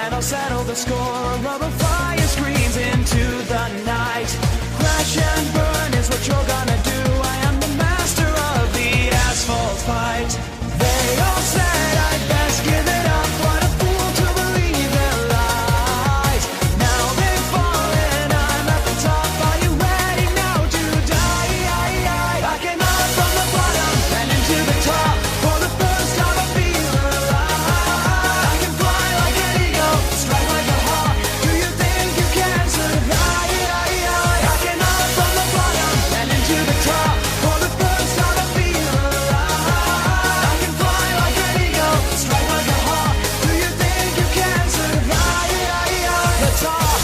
and I'll settle the score. A rubber fire screams into the night. Crash and burn is what you're gonna do. I am the master of the asphalt fight. They all said I'd best give it up. What a fool to believe their lies. Now they've fallen, I'm at the top. Are you ready now to die? I came up from the bottom and into the top. For the first time I feel alive. I can fly like an eagle, strike like a hawk. Do you think you can survive? I came up from the bottom and into the top. For the first time I feel alive. I can fly like an eagle, strike like a hawk. Do you think you can survive? The top.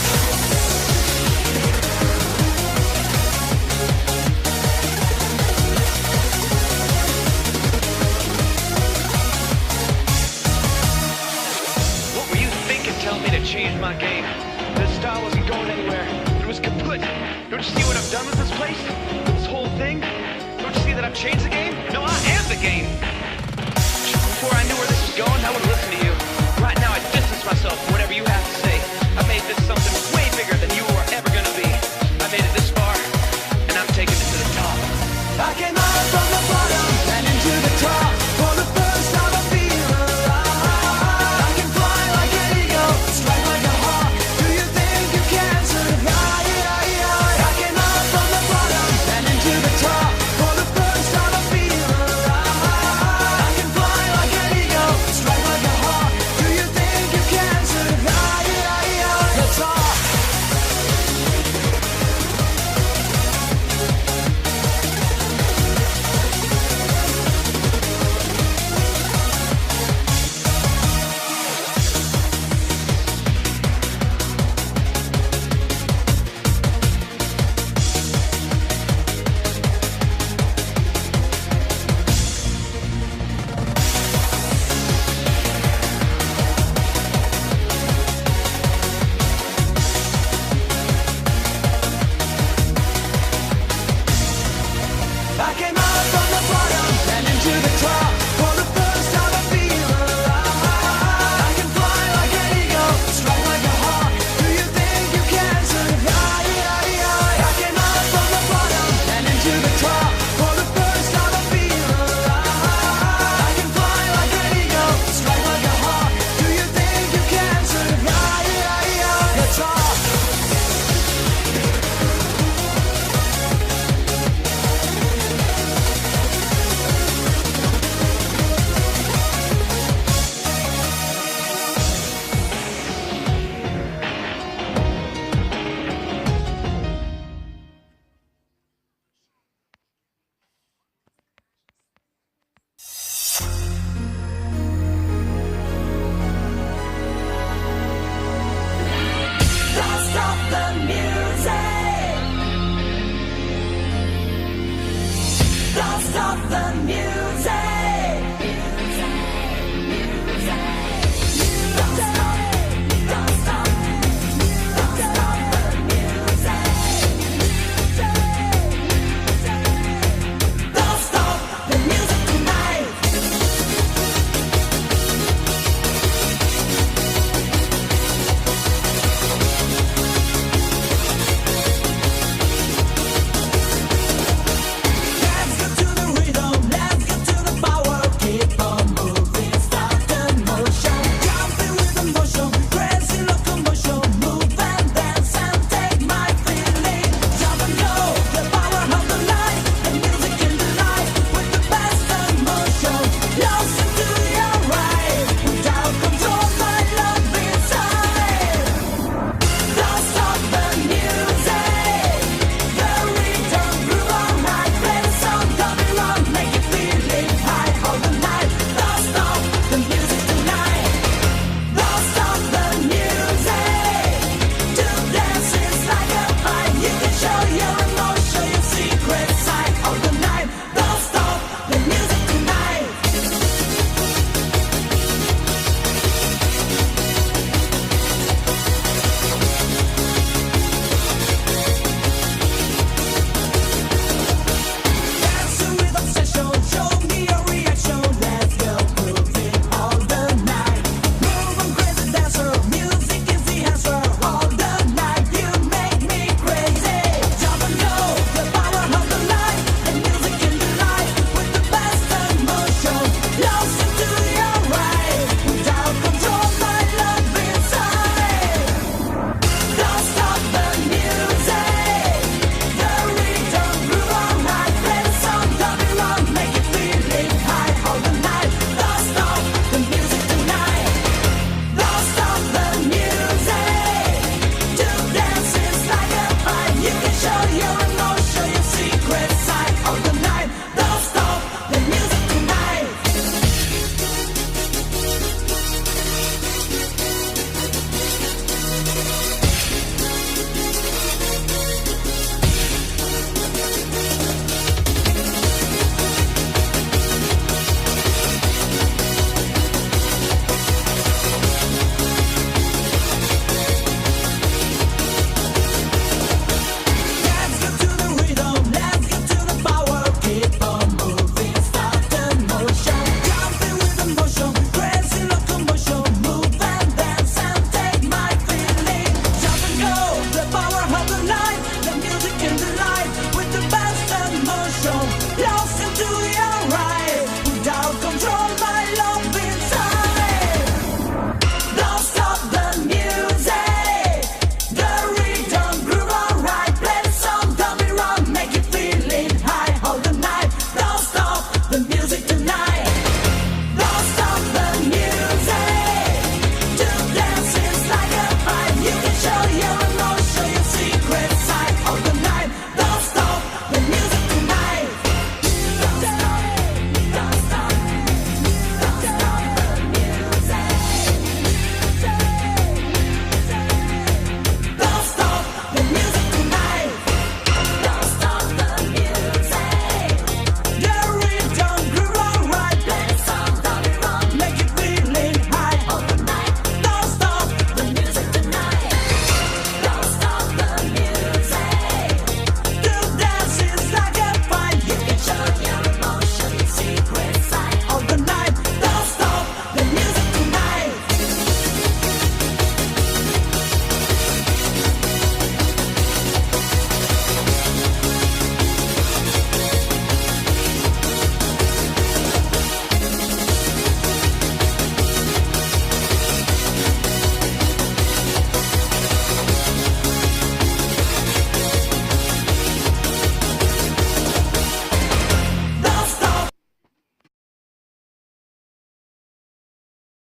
What were you thinking telling me to change my game? This style wasn't going anywhere. It was kaput. Don't you see what I've done with this place? This whole thing? Don't you see that I've changed the game? No, I am the game. Before I knew where this was going, I would have listened to you.